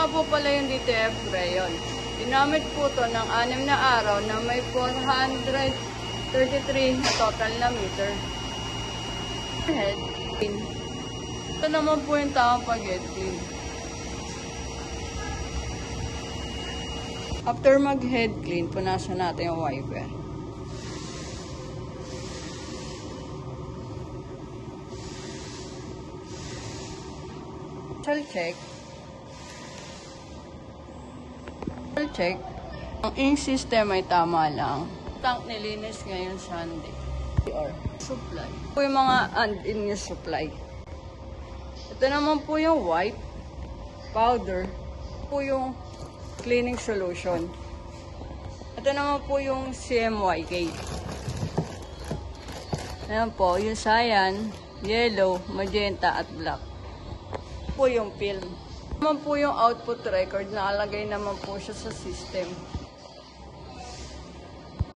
po pala yung DTF Crayon. Ginamit po to ng 6 na araw na may 433 na total na meter. Head clean. Ito naman po yung tamang pag-head clean. After mag-head clean, punasan natin yung wiper. Check. Ang ink system ay tama lang. Tank nilinis ngayon Sunday. Or supply. Po yung mga unused supply. Ito naman po yung white powder. Po yung cleaning solution. Ito naman po yung CMYK. Ayan po, yung cyan, yellow, magenta at black. Po yung film. Naman po yung output record, nakalagay naman po siya sa system.